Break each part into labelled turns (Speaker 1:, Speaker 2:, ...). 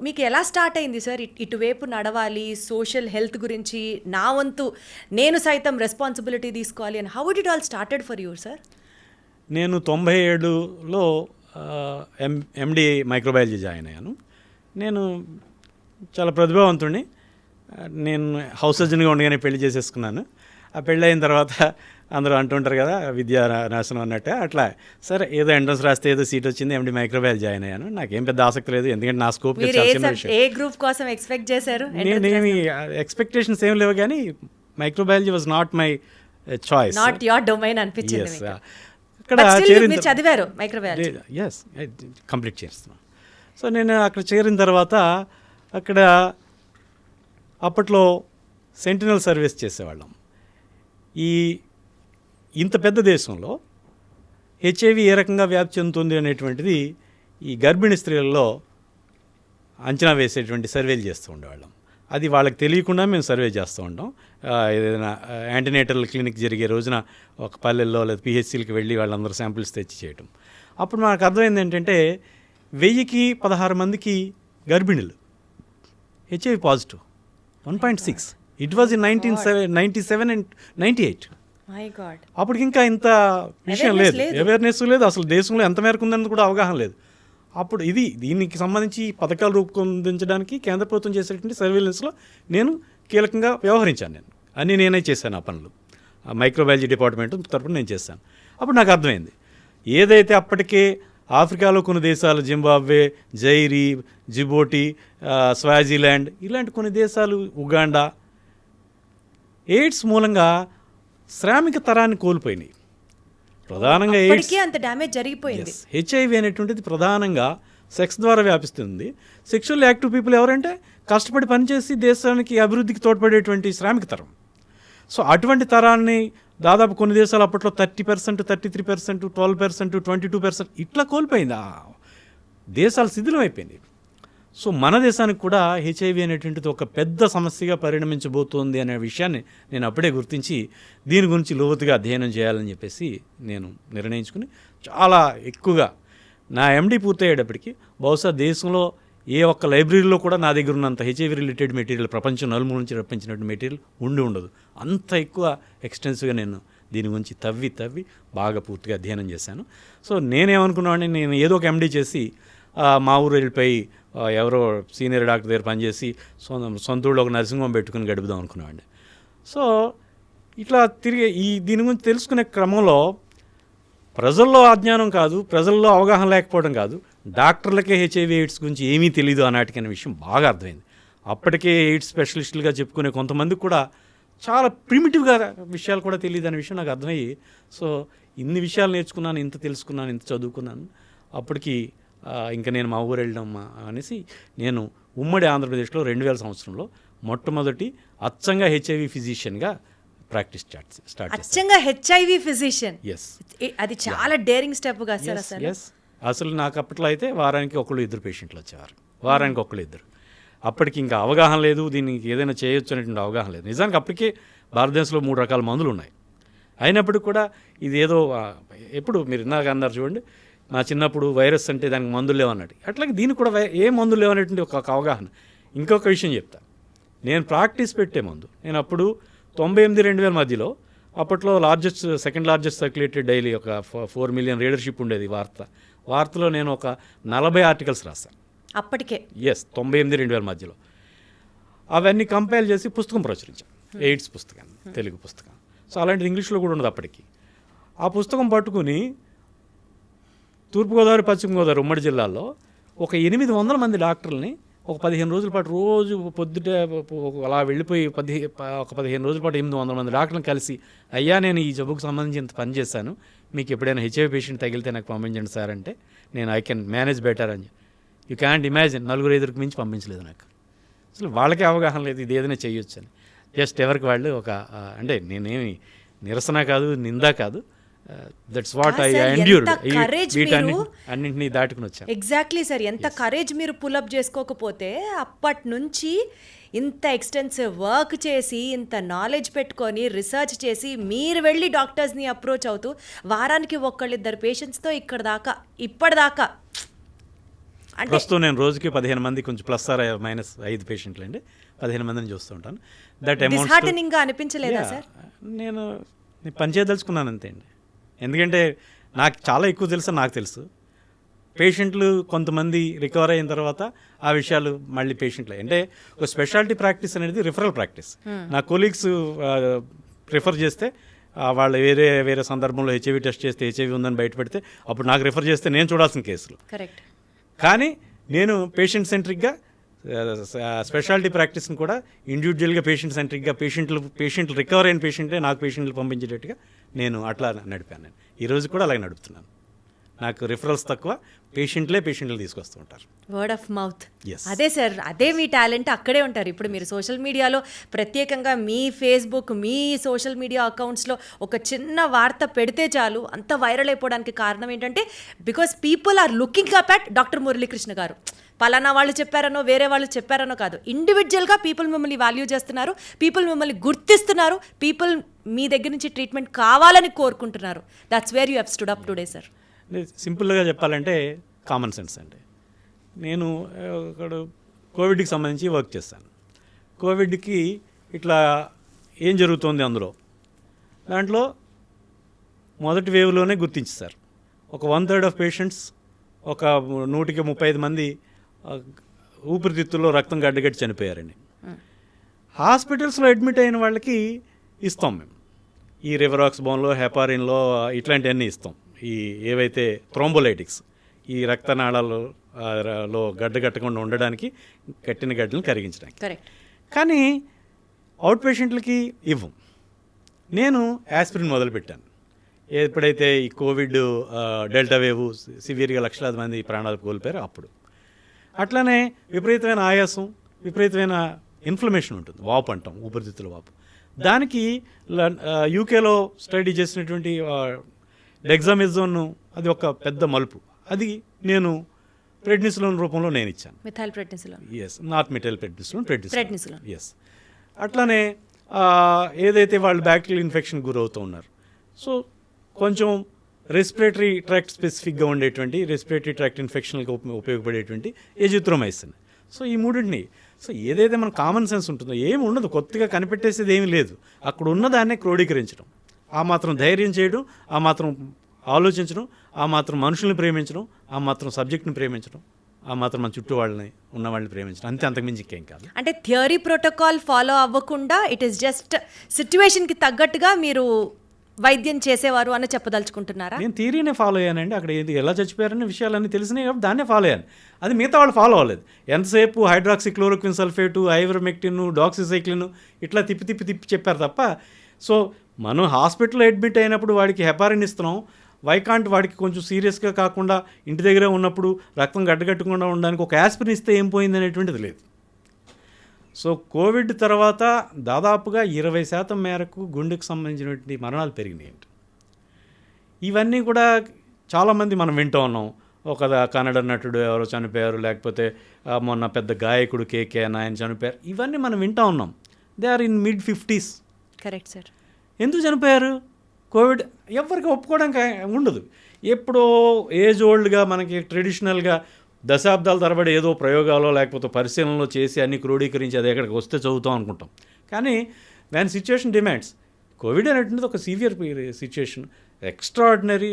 Speaker 1: మీకు ఎలా స్టార్ట్ అయింది సార్ ఇటువైపు నడవాలి, సోషల్ హెల్త్ గురించి నా వంతు నేను సైతం రెస్పాన్సిబిలిటీ తీసుకోవాలి అని? How did it all started for you sir?
Speaker 2: నేను 97లో ఎండి మైక్రోబయాలజీ జాయిన్ అయ్యాను. నేను చాలా ప్రతిభావంతుడిని. నేను హౌస్ సర్జన్గా ఉండగానే పెళ్లి చేసేసుకున్నాను. ఆ పెళ్ళి అయిన తర్వాత అందరూ అంటుంటారు కదా విద్యా నాశనం అన్నట్టు. అట్లా సరే ఏదో ఎంట్రన్స్ రాస్తే ఏదో సీట్ వచ్చింది, ఎండి మైక్రోబయాలజీ జాయిన్ అయ్యాను. నాకేం పెద్ద ఆసక్తి లేదు, ఎందుకంటే నా స్కోప్
Speaker 1: ఏ గ్రూప్ కోసం ఎక్స్పెక్ట్ చేశారు?
Speaker 2: నేనేమి ఎక్స్పెక్టేషన్స్ ఏం లేవు, కానీ microbiology was not my choice,
Speaker 1: not your domain అనిపించింది.
Speaker 2: అక్కడ
Speaker 1: చదివారు మైక్రోబయాలజీ?
Speaker 2: ఎస్, కంప్లీట్ చేస్తున్నాను. సో నేను అక్కడ చేరిన తర్వాత అక్కడ అప్పట్లో సెంటినల్ సర్వీస్ చేసేవాళ్ళం. ఇంత పెద్ద దేశంలో హెచ్ఐవి ఏ రకంగా వ్యాప్తి చెందుతుంది అనేటువంటిది ఈ గర్భిణీ స్త్రీలలో అంచనా వేసేటువంటి సర్వేలు చేస్తూ ఉండేవాళ్ళం. అది వాళ్ళకి తెలియకుండా మేము సర్వే చేస్తూ ఉంటాం. ఏదైనా యాంటీనేటల్ క్లినిక్ జరిగే రోజున ఒక పల్లెల్లో లేదా పిహెచ్సిలకి వెళ్ళి వాళ్ళందరూ శాంపిల్స్ తెచ్చి చేయటం. అప్పుడు మనకు అర్థమైంది ఏంటంటే 1000కి 16 మందికి గర్భిణులు HIV positive, 1.6. It was in 1997 and 98. అప్పటికి ఇంకా ఇంత విషయం లేదు, అవేర్నెస్ లేదు, అసలు దేశంలో ఎంత మేరకు ఉందని కూడా అవగాహన లేదు. అప్పుడు దీనికి సంబంధించి పథకాలు రూపొందించడానికి కేంద్ర ప్రభుత్వం చేసేటువంటి సర్వేలెన్స్లో నేను కీలకంగా వ్యవహరించాను. నేనే చేశాను ఆ పనులు. మైక్రోబయాలజీ డిపార్ట్మెంట్ తరపున నేను చేశాను. అప్పుడు నాకు అర్థమైంది, ఏదైతే అప్పటికే ఆఫ్రికాలో కొన్ని దేశాలు, జింబాబ్వే, జైరీ, జిబోటి, స్వాజిలాండ్ ఇలాంటి కొన్ని దేశాలు, ఉగాండా, ఎయిడ్స్ మూలంగా శ్రామిక తరాన్ని కోల్పోయినాయి. ప్రధానంగా
Speaker 1: అంత డ్యామేజ్ జరిగిపోయింది.
Speaker 2: హెచ్ఐవి అనేటువంటిది ప్రధానంగా సెక్స్ ద్వారా వ్యాపిస్తుంది. సెక్షువల్ యాక్టివ్ పీపుల్ ఎవరంటే కష్టపడి పనిచేసి దేశానికి అభివృద్ధికి తోడ్పడేటువంటి శ్రామిక తరం. సో అటువంటి తరాన్ని దాదాపు కొన్ని దేశాలు అప్పట్లో 30%, 33%, 12%, 22% ఇట్లా కోల్పోయింది. ఆ దేశాలు శిథిలం అయిపోయింది. సో మన దేశానికి కూడా హెచ్ఐవి అనేటువంటిది ఒక పెద్ద సమస్యగా పరిణమించబోతోంది అనే విషయాన్ని నేను అప్పుడే గుర్తించి దీని గురించి లోతుగా అధ్యయనం చేయాలని చెప్పేసి నేను నిర్ణయించుకుని చాలా ఎక్కువగా నా ఎండి పూర్తయ్యేటప్పటికి బహుశా దేశంలో ఏ ఒక్క లైబ్రరీలో కూడా నా దగ్గర ఉన్నంత హెచ్ఐవి రిలేటెడ్ మెటీరియల్ ప్రపంచం నలుమూల నుంచి రప్పించినట్టు మెటీరియల్ ఉండదు. అంత ఎక్కువ ఎక్స్టెన్సివ్గా నేను దీని గురించి తవ్వి బాగా పూర్తిగా అధ్యయనం చేశాను. సో నేనేమనుకున్నాను, నేను ఏదో ఒక ఎండి చేసి మా ఊరు వెళ్ళిపోయి ఎవరో సీనియర్ డాక్టర్ దగ్గర పనిచేసి సొంత ఊళ్ళో ఒక నర్సింగ్ హోమ్ పెట్టుకుని గడుపుదాం అనుకున్నామండి. సో ఇట్లా తిరిగి దీని గురించి తెలుసుకునే క్రమంలో ప్రజల్లో అజ్ఞానం కాదు, ప్రజల్లో అవగాహన లేకపోవడం కాదు, డాక్టర్లకే హెచ్ఐవి ఎయిడ్స్ గురించి ఏమీ తెలియదు అనే విషయం బాగా అర్థమైంది. అప్పటికే ఎయిడ్స్ స్పెషలిస్టులుగా చెప్పుకునే కొంతమందికి కూడా చాలా ప్రిమిటివ్గా విషయాలు కూడా తెలియదు అనే విషయం నాకు అర్థమయ్యి, సో ఇన్ని విషయాలు నేర్చుకున్నాను, ఇంత తెలుసుకున్నాను, ఇంత చదువుకున్నాను. అప్పటికి ఇంకా నేను మా ఊరు వెళ్ళడం అనేసి నేను ఉమ్మడి ఆంధ్రప్రదేశ్లో 2000 సంవత్సరంలో మొట్టమొదటి అచ్చంగా హెచ్ఐవి ఫిజిషియన్గా ప్రాక్టీస్ స్టార్ట్
Speaker 1: అచ్చంగా హెచ్ఐవి ఫిజిషియన్.
Speaker 2: ఎస్,
Speaker 1: అది చాలా డేరింగ్ స్టెప్ గా సార్.
Speaker 2: అసలు నాకు అప్పట్లో అయితే వారానికి 1-2 పేషెంట్లు వచ్చేవారు, వారానికి 1-2. అప్పటికి ఇంకా అవగాహన లేదు, దీనికి ఏదైనా చేయొచ్చు అనేటువంటి అవగాహన లేదు. నిజానికి అప్పటికే భారతదేశంలో 3 రకాల మందులు ఉన్నాయి. అయినప్పటికీ కూడా ఇది ఏదో ఎప్పుడు మీరు ఇందాక అన్నారు చూడండి, నా చిన్నప్పుడు వైరస్ అంటే దానికి మందులు లేవన్నట్టు, అట్లాగే దీనికి కూడా ఏ మందులు లేవనేటువంటి ఒక అవగాహన. ఇంకొక విషయం చెప్తా, నేను ప్రాక్టీస్ పెట్టే ముందు నేను అప్పుడు 98-2000 మధ్యలో అప్పట్లో సెకండ్ లార్జెస్ట్ సర్క్యులేటెడ్ డైలీ ఒక 4 మిలియన్ రీడర్షిప్ ఉండేది వార్తలో నేను ఒక 40 ఆర్టికల్స్ రాశాను
Speaker 1: అప్పటికే.
Speaker 2: 98-2000 మధ్యలో అవన్నీ కంపైల్ చేసి పుస్తకం ప్రచురించాను, ఎయిడ్స్ పుస్తకాన్ని, తెలుగు పుస్తకం. సో అలాంటిది ఇంగ్లీష్లో కూడా ఉండదు అప్పటికి. ఆ పుస్తకం పట్టుకుని తూర్పుగోదావరి, పశ్చిమ గోదావరి ఉమ్మడి జిల్లాల్లో ఒక 800 మంది డాక్టర్లని ఒక 15 రోజుల పాటు రోజు పొద్దుటే అలా వెళ్ళిపోయి ఒక 15 రోజుల పాటు 800 మంది డాక్టర్లను కలిసి, అయ్యా నేను ఈ జబ్బుకు సంబంధించి ఇంత పని చేశాను, మీకు ఎప్పుడైనా హెచ్ఐవి పేషెంట్ తగిలితే నాకు పంపించండి సార్ అంటే, నేను ఐ కెన్ మేనేజ్ బెటర్ అని. యూ క్యాంట్ ఇమాజిన్, 4-5 మించి పంపించలేదు నాకు. అసలు వాళ్ళకే అవగాహన లేదు ఇది ఏదైనా చేయొచ్చు అని. జస్ట్ ఎవరికి వాళ్ళు ఒక అంటే నేనేమి నిరసన కాదు, నిందా కాదు, దట్స్ వాట్ ఐ ఎండ్యూర్డ్. అన్నింటినీ దాటుకుని వచ్చాను.
Speaker 1: ఎగ్జాక్ట్లీ సార్, ఎంత కరేజ్ మీరు పుల్అప్ చేసుకోకపోతే అప్పటి నుంచి ఇంత ఎక్స్టెన్సివ్ వర్క్ చేసి, ఇంత నాలెడ్జ్ పెట్టుకొని, రీసెర్చ్ చేసి, మీరు వెళ్ళి డాక్టర్స్ని అప్రోచ్ అవుతూ వారానికి 1-2 పేషెంట్స్తో ఇప్పటిదాకా అంటే
Speaker 2: ప్రస్తుతం నేను రోజుకి 15 మంది, కొంచెం ±5 పేషెంట్లు అండి, 15 మందిని చూస్తూ ఉంటాను. దట్ అమౌంట్
Speaker 1: డిస్హార్టనింగ్ గా అనిపించలేదా సార్?
Speaker 2: నేను పని చేయదలుచుకున్నాను అంతే అండి. ఎందుకంటే నాకు చాలా ఎక్కువ తెలుసు, నాకు తెలుసు. పేషెంట్లు కొంతమంది రికవర్ అయిన తర్వాత ఆ విషయాలు మళ్ళీ పేషెంట్లు అంటే ఒక స్పెషాలిటీ ప్రాక్టీస్ అనేది రిఫరల్ ప్రాక్టీస్. నా కొలీగ్స్ రిఫర్ చేస్తే వాళ్ళు వేరే సందర్భంలో హెచ్ఐవి టెస్ట్ చేస్తే హెచ్ఐవి ఉందని బయటపెడితే అప్పుడు నాకు రిఫర్ చేస్తే నేను చూడాల్సిన కేసులు.
Speaker 1: కరెక్ట్.
Speaker 2: కానీ నేను పేషెంట్ సెంట్రిక్గా స్పెషాలిటీ ప్రాక్టీస్ని కూడా ఇండివిజువల్గా పేషెంట్ సెంట్రిక్గా పేషెంట్లు రికవర్ అయిన పేషెంటే నాకు పేషెంట్లు పంపించేటట్టుగా నేను అట్లా నడిపాను. నేను ఈరోజు కూడా అలాగే నడుపుతున్నాను. నాకు రిఫరల్స్ తక్కువ, పేషెంట్లు తీసుకొస్తూ ఉంటారు.
Speaker 1: Word of mouth.
Speaker 2: Yes.
Speaker 1: అదే సార్, అదే మీ టాలెంట్ అక్కడే ఉంటారు. ఇప్పుడు మీరు సోషల్ మీడియాలో ప్రత్యేకంగా మీ ఫేస్బుక్, మీ సోషల్ మీడియా అకౌంట్స్లో ఒక చిన్న వార్త పెడితే చాలు అంత వైరల్ అయిపోవడానికి కారణం ఏంటంటే because people are looking up at doctor Muralikrishna garu. పలానా వాళ్ళు చెప్పారనో వేరే వాళ్ళు చెప్పారనో కాదు, ఇండివిజువల్గా పీపుల్ మిమ్మల్ని వాల్యూ చేస్తున్నారు, పీపుల్ మిమ్మల్ని గుర్తిస్తున్నారు, పీపుల్ మీ దగ్గర నుంచి ట్రీట్మెంట్ కావాలని కోరుకుంటున్నారు. That's where you have stood up today sir.
Speaker 2: సింపుల్గా చెప్పాలంటే కామన్ సెన్స్ అండి. నేను ఇక్కడ కోవిడ్కి సంబంధించి వర్క్ చేస్తాను. కోవిడ్కి ఇట్లా ఏం జరుగుతోంది అందులో, దాంట్లో మొదటి వేవ్లోనే గుర్తించారు. ఒక 1/3 ఆఫ్ పేషెంట్స్, ఒక 135 మంది ఊపిరితిత్తుల్లో రక్తం గడ్డగట్టి చనిపోయారండి. హాస్పిటల్స్లో అడ్మిట్ అయిన వాళ్ళకి ఇస్తాం మేము ఈ రివరాక్స్బోన్లో, హెపారిన్లో ఇట్లాంటివన్నీ ఇస్తాం. ఈ ఏవైతే థ్రోంబోలైటిక్స్, ఈ రక్తనాళాలలో గడ్డ కట్టకుండా ఉండడానికి, కట్టిన గడ్డలను కరిగించడానికి.
Speaker 1: కరెక్ట్.
Speaker 2: కానీ అవుట్ పేషెంట్లకి ఇవ్వం. నేను యాస్పిరిన్ మొదలుపెట్టాను ఎప్పుడైతే ఈ కోవిడ్ డెల్టా వేవ్ సివియర్గా లక్షలాది మంది ప్రాణాలు కోల్పోయారు అప్పుడు. అట్లానే విపరీతమైన ఆయాసం, విపరీతమైన ఇన్ఫ్లమేషన్ ఉంటుంది, వాపు అంటాం, ఊపిరితిత్తుల వాపు. దానికి యూకేలో స్టడీ చేసినటువంటి డెగ్జామెజోన్, అది ఒక పెద్ద మలుపు. అది నేను ప్రెడ్నిసోలోన్ రూపంలో నేను ఇచ్చాను.
Speaker 1: Methyl prednisolone.
Speaker 2: Yes, not methyl prednisolone,
Speaker 1: prednisolone.
Speaker 2: Yes. అట్లానే ఏదైతే వాళ్ళు బ్యాక్టీరియల్ ఇన్ఫెక్షన్ గురవుతూ ఉన్నారు, సో కొంచెం రెస్పిరేటరీ ట్రాక్ట్ స్పెసిఫిక్గా ఉండేటువంటి, రెస్పిరేటరీ ట్రాక్ట్ ఇన్ఫెక్షన్కి ఉపయోగపడేటువంటి ఎజిత్రోమైసిన్. సో ఈ మూడింటిని, సో ఏదైతే మన కామన్ సెన్స్ ఉంటుందో, ఏమి ఉండదు, కొత్తగా కనిపెట్టేసేది ఏమీ లేదు, అక్కడ ఉన్నదాన్నే క్రోడీకరించడం, ఆ మాత్రం ధైర్యం చేయడం, ఆ మాత్రం ఆలోచించడం, ఆ మాత్రం మనుషుల్ని ప్రేమించడం, ఆ మాత్రం సబ్జెక్ట్ని ప్రేమించడం, ఆ మాత్రం మన చుట్టూ ఉన్న వాళ్ళని ప్రేమించడం, అంతే, అంతకుమించి ఇంకేం కాదు.
Speaker 1: అంటే థియరీ ప్రోటోకాల్ ఫాలో అవ్వకుండా ఇట్ ఈస్ జస్ట్ సిచ్యువేషన్కి తగ్గట్టుగా మీరు వైద్యం చేసేవారు అని చెప్పదలుచుకుంటున్నారా?
Speaker 2: నేను థియరీనే ఫాలో అయ్యానండి. అక్కడ ఎలా చచ్చిపోయారనే విషయాలన్నీ తెలిసినాయి కాబట్టి దాన్నే ఫాలో అయ్యాను. అది మిగతా వాళ్ళు ఫాలో అవ్వలేదు. ఎంతసేపు హైడ్రాక్సిక్లోరోక్విన్ సల్ఫేటు, ఐవర్మెక్టిన్, డాక్సిసైక్లిన్ ఇట్లా తిప్పి చెప్పారు తప్ప. సో మనం హాస్పిటల్లో అడ్మిట్ అయినప్పుడు వాడికి హెపారిన్ ఇస్తున్నాం, వైకాంట్ వాడికి కొంచెం సీరియస్గా కాకుండా ఇంటి దగ్గరే ఉన్నప్పుడు రక్తం గడ్డగట్టకుండా ఉండడానికి ఒక యాస్పిరిన్ ఇస్తే ఏం పోయింది అనేటువంటిది లేదు. సో కోవిడ్ తర్వాత దాదాపుగా 20% మేరకు గుండెకు సంబంధించినటువంటి మరణాలు పెరిగినాయండి. ఇవన్నీ కూడా చాలామంది మనం వింటూ ఉన్నాం. ఒక కన్నడ నటుడు ఎవరో చనిపోయారు, లేకపోతే మొన్న పెద్ద గాయకుడు కేకే అని ఆయన చనిపోయారు, ఇవన్నీ మనం వింటూ ఉన్నాం. They are in mid-50s.
Speaker 1: Correct sir.
Speaker 2: ఎందుకు చనిపోయారు? కోవిడ్ ఎవరికి ఒప్పుకోవడానికి ఉండదు. ఎప్పుడో ఏజ్ ఓల్డ్గా మనకి ట్రెడిషనల్గా దశాబ్దాల తరబడి ఏదో ప్రయోగాలు లేకపోతే పరిశీలనలో చేసి అన్ని క్రోడీకరించి అది ఎక్కడికి వస్తే చదువుతాం అనుకుంటాం. కానీ వెన్ సిచ్యువేషన్ డిమాండ్స్, కోవిడ్ అనేటువంటిది ఒక సివియర్ సిచ్యువేషన్, ఎక్స్ట్రాడినరీ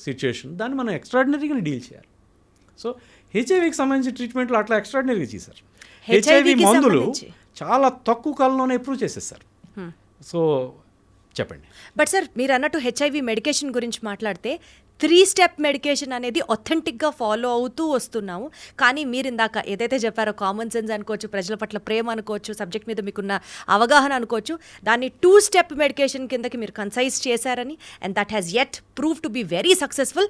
Speaker 2: సిచ్యువేషన్, దాన్ని మనం ఎక్స్ట్రాడినరీగా డీల్ చేయాలి. సో హెచ్ఐవికి సంబంధించిన ట్రీట్మెంట్లో అట్లా ఎక్స్ట్రాడినరీగా చేశారు. హెచ్ఐవి మందులు చాలా తక్కువ కాలంలోనే అప్రూవ్ చేసేసారు. సో చెప్పండి.
Speaker 1: బట్ సార్, మీరు అన్నట్టు హెచ్ఐవి మెడికేషన్ గురించి మాట్లాడితే 3-స్టెప్ మెడికేషన్ అనేది ఒథెంటిక్గా ఫాలో అవుతూ వస్తున్నాము. కానీ మీరు ఇందాక ఏదైతే చెప్పారో, కామన్ సెన్స్ అనుకోవచ్చు, ప్రజల పట్ల ప్రేమ అనుకోవచ్చు, సబ్జెక్ట్ మీద మీకున్న అవగాహన అనుకోవచ్చు, దాన్ని 2-స్టెప్ మెడికేషన్ కిందకి మీరు కన్సైజ్ చేశారని, and that has yet prove to be very successful.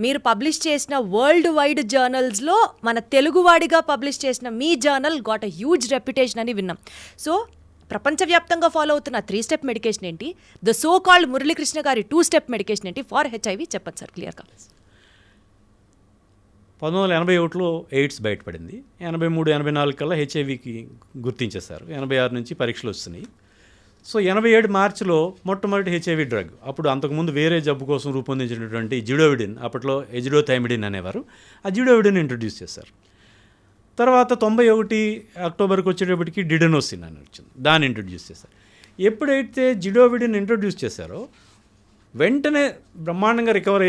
Speaker 1: మీరు పబ్లిష్ చేసిన వరల్డ్ వైడ్ జర్నల్స్లో మన తెలుగువాడిగా పబ్లిష్ చేసిన మీ journal got a huge reputation అని విన్నాం. సో ప్రపంచవ్యాప్తంగా ఫాలో అవుతున్న 3-స్టెప్ మెడికేషన్ ఏంటి, ద సో కాల్డ్ మురళీకృష్ణ గారి 2-స్టెప్ మెడికేషన్ ఏంటి ఫార్ హెచ్ఐవి, చెప్పండి సార్ క్లియర్గా.
Speaker 2: 1981లో ఎయిడ్స్ బయటపడింది. 83-84 కల్లా హెచ్ఐవికి గుర్తించేశారు. 86 నుంచి పరీక్షలు వస్తున్నాయి. సో 87 మార్చిలో మొట్టమొదటి హెచ్ఐవి డ్రగ్, అప్పుడు అంతకుముందు వేరే జబ్బు కోసం రూపొందించినటువంటి జిడోవిడిన్, అప్పట్లో ఎజిడోథైమిడిన్ అనేవారు, ఆ జిడోవిడిన్ ఇంట్రడ్యూస్ చేశారు. తర్వాత 91 అక్టోబర్కి వచ్చేటప్పటికి డిడెనోసిన్ అని వచ్చింది, దాన్ని ఇంట్రడ్యూస్ చేశారు. ఎప్పుడైతే జిడోవిడిన్ ఇంట్రడ్యూస్ చేశారో వెంటనే బ్రహ్మాండంగా రికవర్